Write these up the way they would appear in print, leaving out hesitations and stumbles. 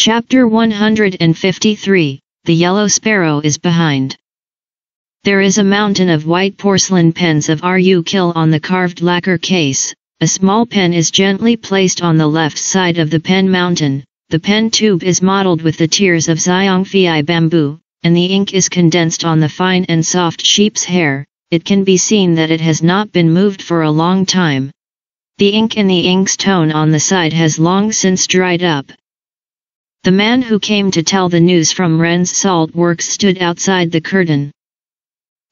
Chapter 153, The Yellow Sparrow is Behind. There is a mountain of white porcelain pens of Ru on the carved lacquer case. A small pen is gently placed on the left side of the pen mountain. The pen tube is modeled with the tears of Xiongfei bamboo, and the ink is condensed on the fine and soft sheep's hair. It can be seen that it has not been moved for a long time. The ink in the ink's tone on the side has long since dried up. The man who came to tell the news from Ren's salt works stood outside the curtain.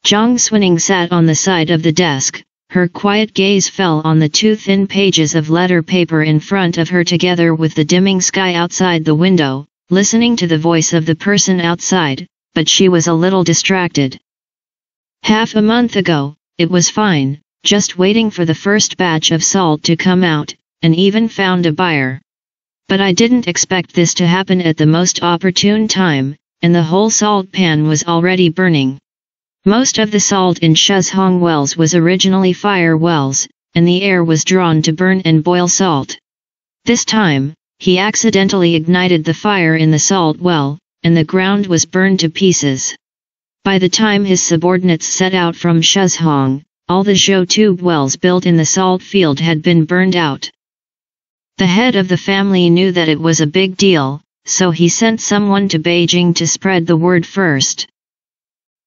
Zhang Xuning sat on the side of the desk. Her quiet gaze fell on the two thin pages of letter paper in front of her together with the dimming sky outside the window, listening to the voice of the person outside, but she was a little distracted. Half a month ago, it was fine, just waiting for the first batch of salt to come out, and even found a buyer. But I didn't expect this to happen at the most opportune time, and the whole salt pan was already burning. Most of the salt in Shuzhong wells was originally fire wells, and the air was drawn to burn and boil salt. This time, he accidentally ignited the fire in the salt well, and the ground was burned to pieces. By the time his subordinates set out from Shuzhong, all the Zhou tube wells built in the salt field had been burned out. The head of the family knew that it was a big deal, so he sent someone to Beijing to spread the word first.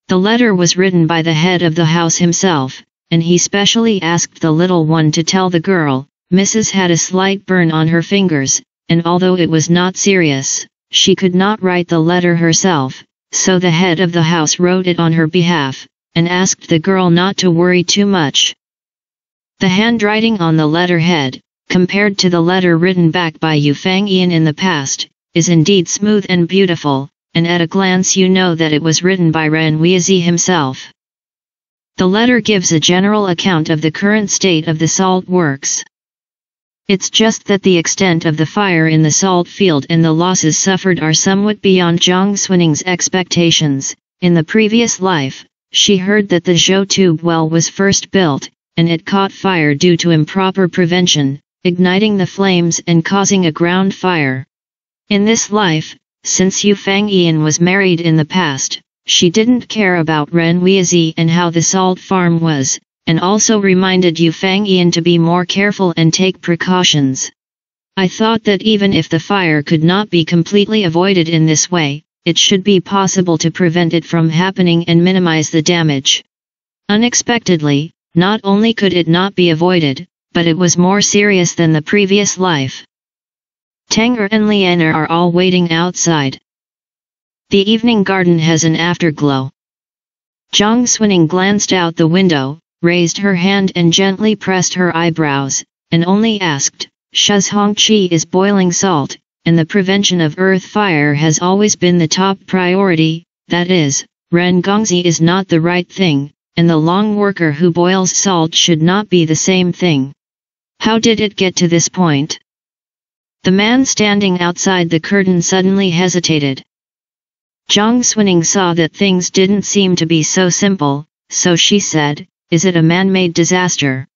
The letter was written by the head of the house himself, and he specially asked the little one to tell the girl. Mrs. had a slight burn on her fingers, and although it was not serious, she could not write the letter herself, so the head of the house wrote it on her behalf, and asked the girl not to worry too much. The handwriting on the letterhead, compared to the letter written back by Yu Fangyan in the past, is indeed smooth and beautiful, and at a glance you know that it was written by Ren Weizi himself. The letter gives a general account of the current state of the salt works. It's just that the extent of the fire in the salt field and the losses suffered are somewhat beyond Zhang Xunning's expectations. In the previous life, she heard that the Zhou tube well was first built, and it caught fire due to improper prevention, igniting the flames and causing a ground fire. In this life, since Yu Fangyan was married in the past, she didn't care about Ren Weizi and how the salt farm was, and also reminded Yu Fangyan to be more careful and take precautions. I thought that even if the fire could not be completely avoided in this way, it should be possible to prevent it from happening and minimize the damage. Unexpectedly, not only could it not be avoided, but it was more serious than the previous life. Tanger and Lianer are all waiting outside. The evening garden has an afterglow. Zhang Xuning glanced out the window, raised her hand and gently pressed her eyebrows, and only asked, Shuzhongqi is boiling salt, and the prevention of earth fire has always been the top priority, that is, Ren Gongzi is not the right thing, and the long worker who boils salt should not be the same thing. How did it get to this point? The man standing outside the curtain suddenly hesitated. Zhang Xuning saw that things didn't seem to be so simple, so she said, is it a man-made disaster?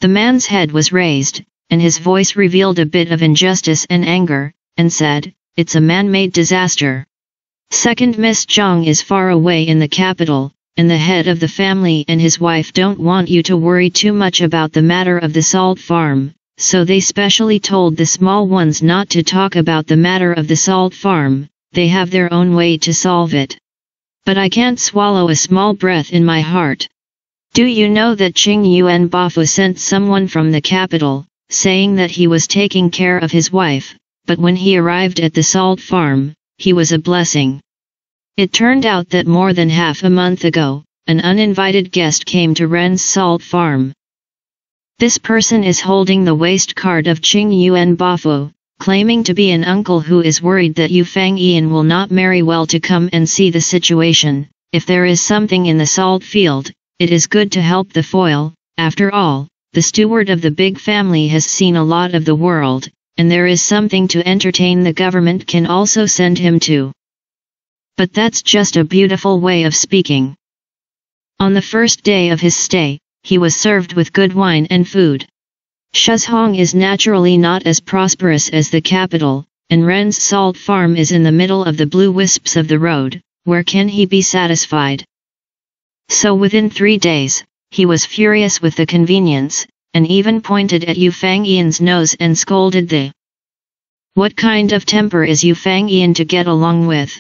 The man's head was raised, and his voice revealed a bit of injustice and anger, and said, it's a man-made disaster. Second Miss Zhang is far away in the capital, and the head of the family and his wife don't want you to worry too much about the matter of the salt farm, so they specially told the small ones not to talk about the matter of the salt farm. They have their own way to solve it. But I can't swallow a small breath in my heart. Do you know that Qing Yuan Bafu sent someone from the capital, saying that he was taking care of his wife, but when he arrived at the salt farm, he was a blessing. It turned out that more than half a month ago, an uninvited guest came to Ren's salt farm. This person is holding the waist card of Qing Yuan Bafu, claiming to be an uncle who is worried that Yu Fangyan will not marry well to come and see the situation. If there is something in the salt field, it is good to help the foil. After all, the steward of the big family has seen a lot of the world, and there is something to entertain the government can also send him to. But that's just a beautiful way of speaking. On the first day of his stay, he was served with good wine and food. Shuzhong is naturally not as prosperous as the capital, and Ren's salt farm is in the middle of the blue wisps of the road. Where can he be satisfied? So within 3 days, he was furious with the convenience, and even pointed at Yu Fangyian's nose and scolded the. What kind of temper is Yu Fangyian to get along with?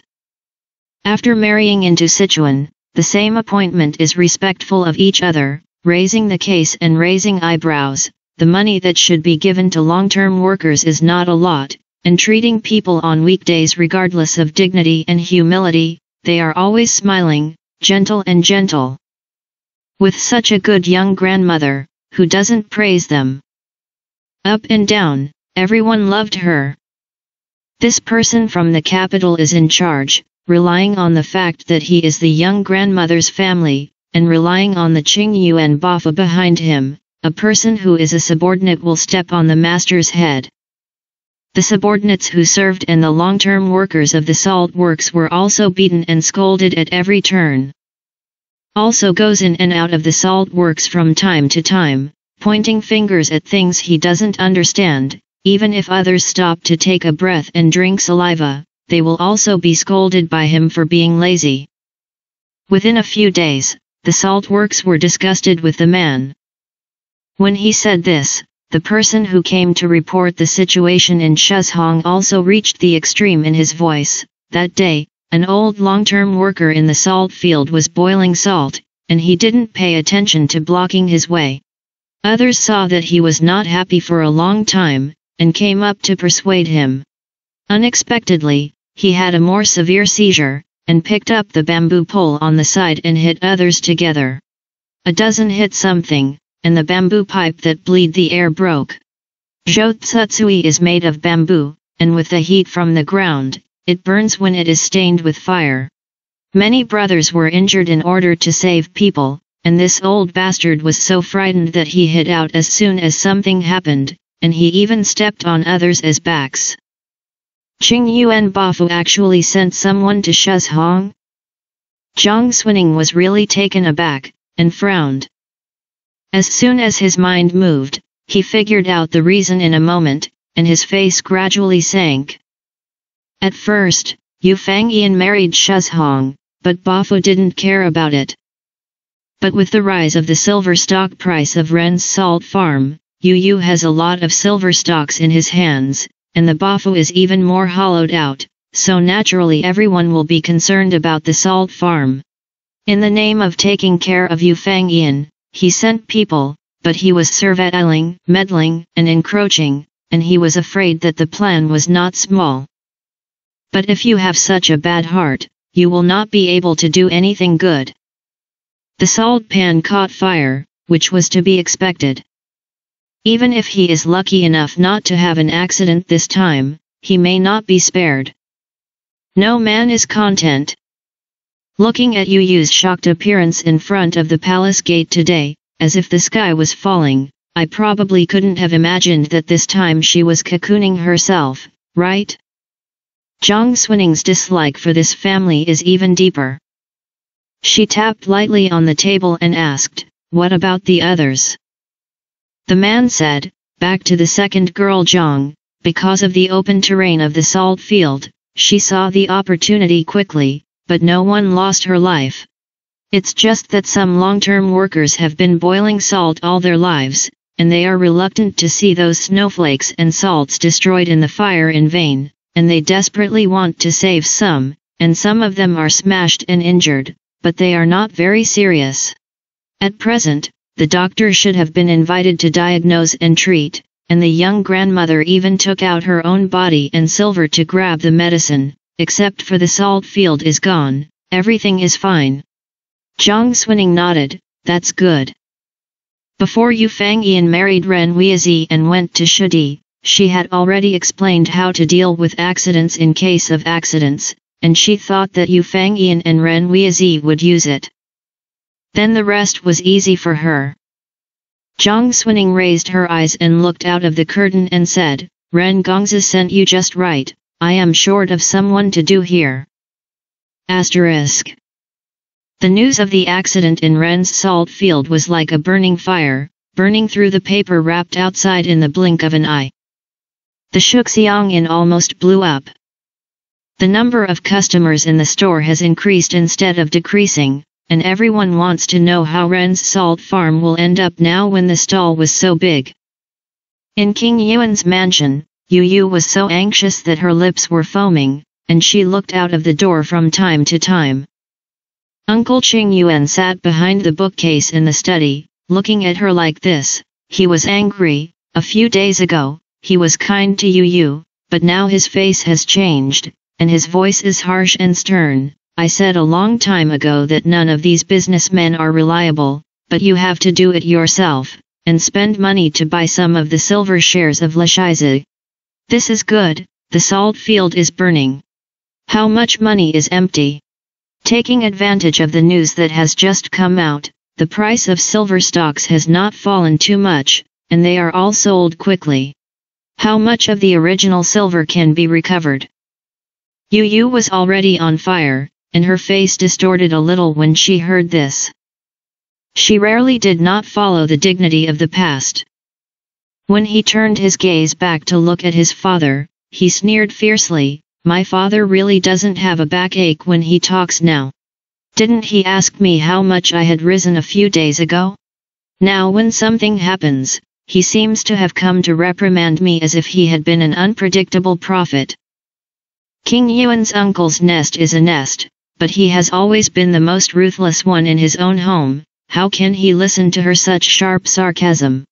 After marrying into Sichuan, the same appointment is respectful of each other, raising the case and raising eyebrows. The money that should be given to long-term workers is not a lot, and treating people on weekdays regardless of dignity and humility, they are always smiling, gentle. With such a good young grandmother, who doesn't praise them? Up and down, everyone loved her. This person from the capital is in charge, relying on the fact that he is the young grandmother's family, and relying on the Qingyuan Bafa behind him. A person who is a subordinate will step on the master's head. The subordinates who served and the long-term workers of the salt works were also beaten and scolded at every turn. Also goes in and out of the salt works from time to time, pointing fingers at things he doesn't understand. Even if others stop to take a breath and drink saliva, they will also be scolded by him for being lazy. Within a few days, the salt works were disgusted with the man. When he said this, the person who came to report the situation in Shuzhong also reached the extreme in his voice. That day, an old long-term worker in the salt field was boiling salt, and he didn't pay attention to blocking his way. Others saw that he was not happy for a long time, and came up to persuade him. Unexpectedly, he had a more severe seizure, and picked up the bamboo pole on the side and hit others together. A dozen hit something, and the bamboo pipe that bleed the air broke. Zhou Tsutsui is made of bamboo, and with the heat from the ground, it burns when it is stained with fire. Many brothers were injured in order to save people, and this old bastard was so frightened that he hid out as soon as something happened, and he even stepped on others as backs. Qingyuan Bafu actually sent someone to Shuzhong? Zhang Xuning was really taken aback, and frowned. As soon as his mind moved, he figured out the reason in a moment, and his face gradually sank. At first, Yu Fangyian married Shuzhong, but Bafu didn't care about it. But with the rise of the silver stock price of Ren's salt farm, Yu has a lot of silver stocks in his hands, and the Bafu is even more hollowed out, so naturally everyone will be concerned about the salt farm. In the name of taking care of Yu Fangyian, he sent people, but he was surveilling, meddling, and encroaching, and he was afraid that the plan was not small. But if you have such a bad heart, you will not be able to do anything good. The salt pan caught fire, which was to be expected. Even if he is lucky enough not to have an accident this time, he may not be spared. No man is content. Looking at Yu's shocked appearance in front of the palace gate today, as if the sky was falling, I probably couldn't have imagined that this time she was cocooning herself, right? Zhang Xuning's dislike for this family is even deeper. She tapped lightly on the table and asked, "What about the others?" The man said, "Back to the second girl Zhang." Because of the open terrain of the salt field, she saw the opportunity quickly, but no one lost her life. It's just that some long-term workers have been boiling salt all their lives, and they are reluctant to see those snowflakes and salts destroyed in the fire in vain, and they desperately want to save some, and some of them are smashed and injured, but they are not very serious. At present, the doctor should have been invited to diagnose and treat, and the young grandmother even took out her own body and silver to grab the medicine. Except for the salt field is gone, everything is fine. Zhang Xuning nodded, "That's good." Before Yu Fangyian married Ren Weizi and went to Shudi, she had already explained how to deal with accidents in case of accidents, and she thought that Yu Fangyian and Ren Weizi would use it. Then the rest was easy for her. Zhang Xuning raised her eyes and looked out of the curtain and said, "Ren Gongzi sent you just right. I am short of someone to do here." Asterisk. The news of the accident in Ren's salt field was like a burning fire, burning through the paper wrapped outside in the blink of an eye. The Shuxiang almost blew up. The number of customers in the store has increased instead of decreasing, and everyone wants to know how Ren's salt farm will end up now when the stall was so big. In King Yuan's mansion, Yu Yu was so anxious that her lips were foaming, and she looked out of the door from time to time. Uncle Qing Yuan sat behind the bookcase in the study, looking at her like this. He was angry. A few days ago, he was kind to Yu Yu, but now his face has changed, and his voice is harsh and stern. I said a long time ago that none of these businessmen are reliable, but you have to do it yourself, and spend money to buy some of the silver shares of Lashize. This is good. The salt field is burning. How much money is empty? Taking advantage of the news that has just come out, the price of silver stocks has not fallen too much, and they are all sold quickly. How much of the original silver can be recovered? Yu Yu was already on fire, and her face distorted a little when she heard this. She rarely did not follow the dignity of the past. When he turned his gaze back to look at his father, he sneered fiercely. My father really doesn't have a backache when he talks now. Didn't he ask me how much I had risen a few days ago? Now when something happens, he seems to have come to reprimand me as if he had been an unpredictable prophet. King Yuan's uncle's nest is a nest, but he has always been the most ruthless one in his own home. How can he listen to her such sharp sarcasm?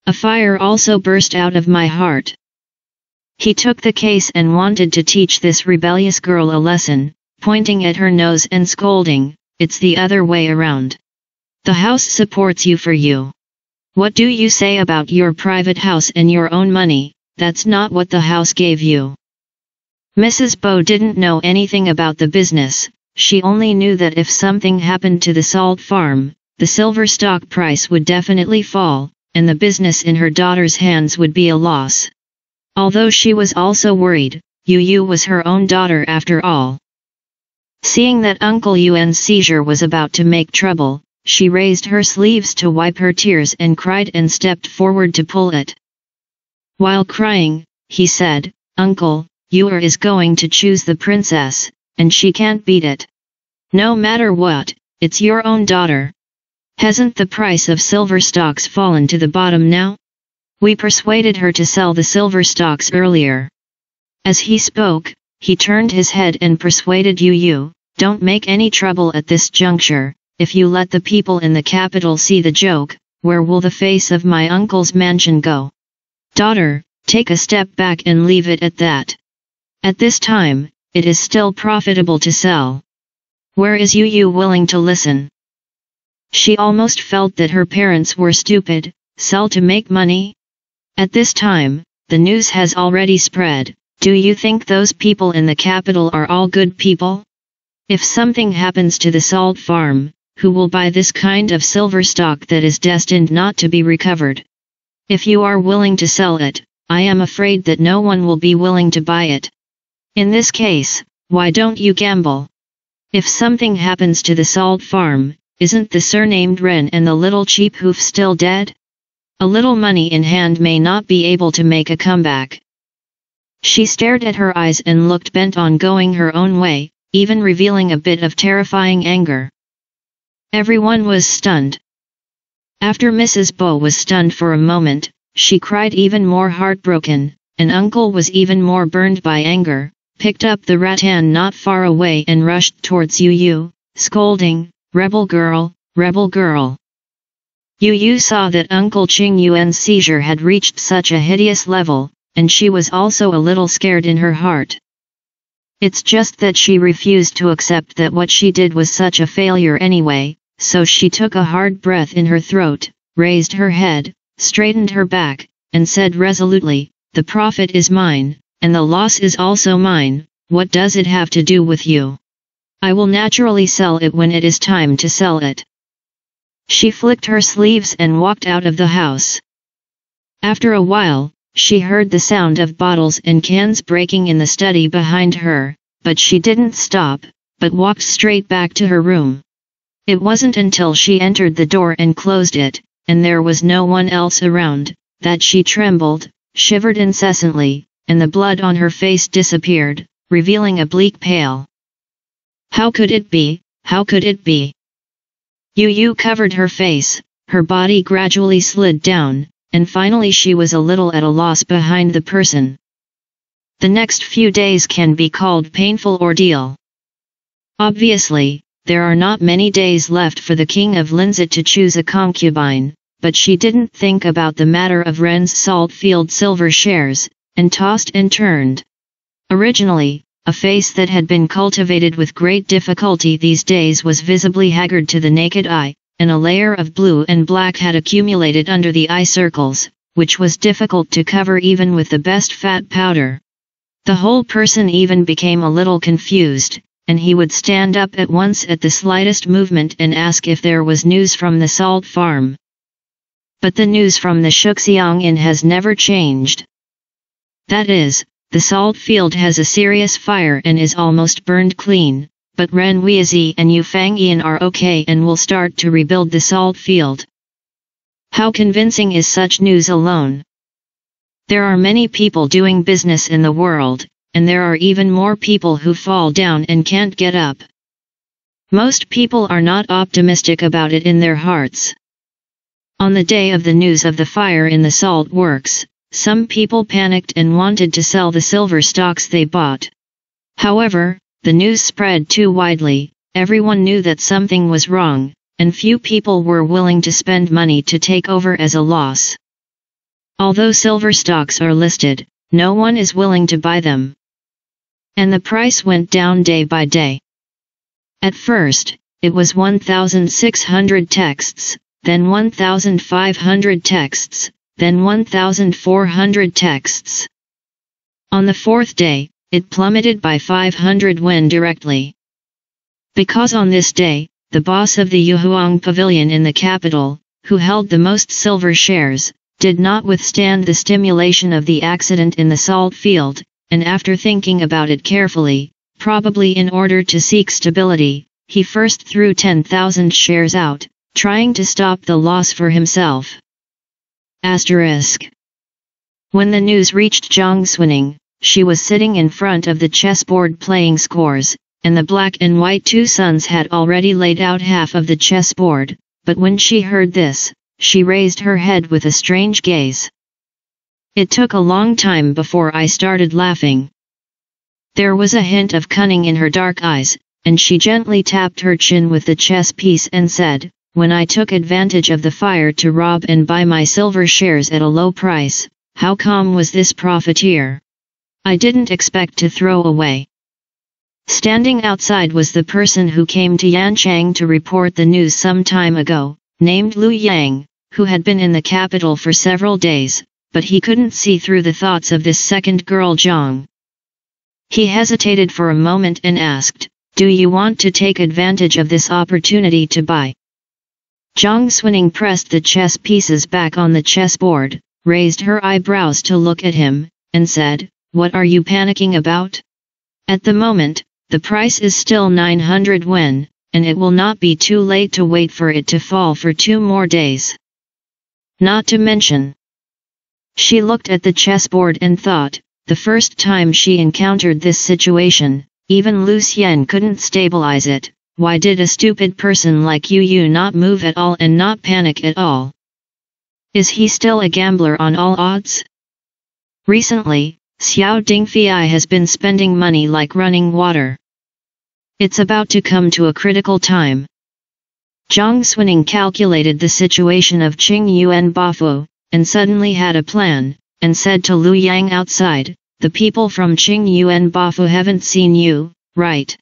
A fire also burst out of my heart. He took the case and wanted to teach this rebellious girl a lesson, pointing at her nose and scolding, it's the other way around. The house supports you for you. What do you say about your private house and your own money? That's not what the house gave you. Mrs. Bo didn't know anything about the business. She only knew that if something happened to the salt farm, the silver stock price would definitely fall, and the business in her daughter's hands would be a loss. Although she was also worried, Yu Yu was her own daughter after all. Seeing that Uncle Yuan's seizure was about to make trouble, she raised her sleeves to wipe her tears and cried and stepped forward to pull it. While crying, he said, Uncle, Yu is going to choose the princess, and she can't beat it. No matter what, it's your own daughter. Hasn't the price of silver stocks fallen to the bottom now? We persuaded her to sell the silver stocks earlier. As he spoke, he turned his head and persuaded Yu Yu, don't make any trouble at this juncture. If you let the people in the capital see the joke, where will the face of my uncle's mansion go? Daughter, take a step back and leave it at that. At this time, it is still profitable to sell. Where is Yu Yu willing to listen? She almost felt that her parents were stupid. Sell to make money? At this time, the news has already spread. Do you think those people in the capital are all good people? If something happens to the salt farm, who will buy this kind of silver stock that is destined not to be recovered? If you are willing to sell it, I am afraid that no one will be willing to buy it. In this case, why don't you gamble? If something happens to the salt farm, isn't the surnamed Ren and the little cheap hoof still dead? A little money in hand may not be able to make a comeback. She stared at her eyes and looked bent on going her own way, even revealing a bit of terrifying anger. Everyone was stunned. After Mrs. Bo was stunned for a moment, she cried even more heartbroken, and Uncle was even more burned by anger, picked up the rattan not far away and rushed towards Yu Yu, scolding, rebel girl, rebel girl. Yu Yu saw that Uncle Qing Yuan's seizure had reached such a hideous level, and she was also a little scared in her heart. It's just that she refused to accept that what she did was such a failure anyway, so she took a hard breath in her throat, raised her head, straightened her back, and said resolutely, the profit is mine, and the loss is also mine. What does it have to do with you? I will naturally sell it when it is time to sell it. She flicked her sleeves and walked out of the house. After a while, she heard the sound of bottles and cans breaking in the study behind her, but she didn't stop, but walked straight back to her room. It wasn't until she entered the door and closed it, and there was no one else around, that she trembled. shivered incessantly, and the blood on her face disappeared, revealing a bleak pale. How could it be? How could it be? Yu covered her face, her body gradually slid down, and finally she was a little at a loss behind the person. The next few days can be called painful ordeal. Obviously, there are not many days left for the king of Linzit to choose a concubine, but she didn't think about the matter of Ren's Saltfield silver shares, and tossed and turned. Originally, a face that had been cultivated with great difficulty these days was visibly haggard to the naked eye, and a layer of blue and black had accumulated under the eye circles, which was difficult to cover even with the best fat powder. The whole person even became a little confused, and he would stand up at once at the slightest movement and ask if there was news from the salt farm. But the news from the Shuxiang Inn has never changed. That is, the salt field has a serious fire and is almost burned clean, but Ren Weizi and Yu Fangyan are okay and will start to rebuild the salt field. How convincing is such news alone? There are many people doing business in the world, and there are even more people who fall down and can't get up. Most people are not optimistic about it in their hearts. On the day of the news of the fire in the salt works, some people panicked and wanted to sell the silver stocks they bought. However, the news spread too widely, everyone knew that something was wrong, and few people were willing to spend money to take over as a loss. Although silver stocks are listed, no one is willing to buy them. And the price went down day by day. At first, it was 1,600 texts, then 1,500 texts, then 1,400 texts. On the fourth day, it plummeted by 500 yen directly. Because on this day, the boss of the Yuhuang Pavilion in the capital, who held the most silver shares, did not withstand the stimulation of the accident in the salt field, and after thinking about it carefully, probably in order to seek stability, he first threw 10,000 shares out, trying to stop the loss for himself. Asterisk. When the news reached Zhang Xuning, she was sitting in front of the chessboard playing scores, and the black and white two sons had already laid out half of the chessboard, but when she heard this, she raised her head with a strange gaze. It took a long time before I started laughing. There was a hint of cunning in her dark eyes, and she gently tapped her chin with the chess piece and said, "When I took advantage of the fire to rob and buy my silver shares at a low price, how calm was this profiteer? I didn't expect to throw away." Standing outside was the person who came to Yanchang to report the news some time ago, named Lu Yang, who had been in the capital for several days, but he couldn't see through the thoughts of this second girl Zhang. He hesitated for a moment and asked, "Do you want to take advantage of this opportunity to buy?" Zhang Xuning pressed the chess pieces back on the chessboard, raised her eyebrows to look at him, and said, "What are you panicking about? At the moment, the price is still 900 yen, and it will not be too late to wait for it to fall for 2 more days. Not to mention..." She looked at the chessboard and thought, the first time she encountered this situation, even Lu Xian couldn't stabilize it. Why did a stupid person like Yu not move at all and not panic at all? Is he still a gambler on all odds? Recently, Xiao Dingfei has been spending money like running water. It's about to come to a critical time. Zhang Xuning calculated the situation of Qing Yuan Bafu, and suddenly had a plan, and said to Lu Yang outside, "The people from Qing Yuan Bafu haven't seen you, right?"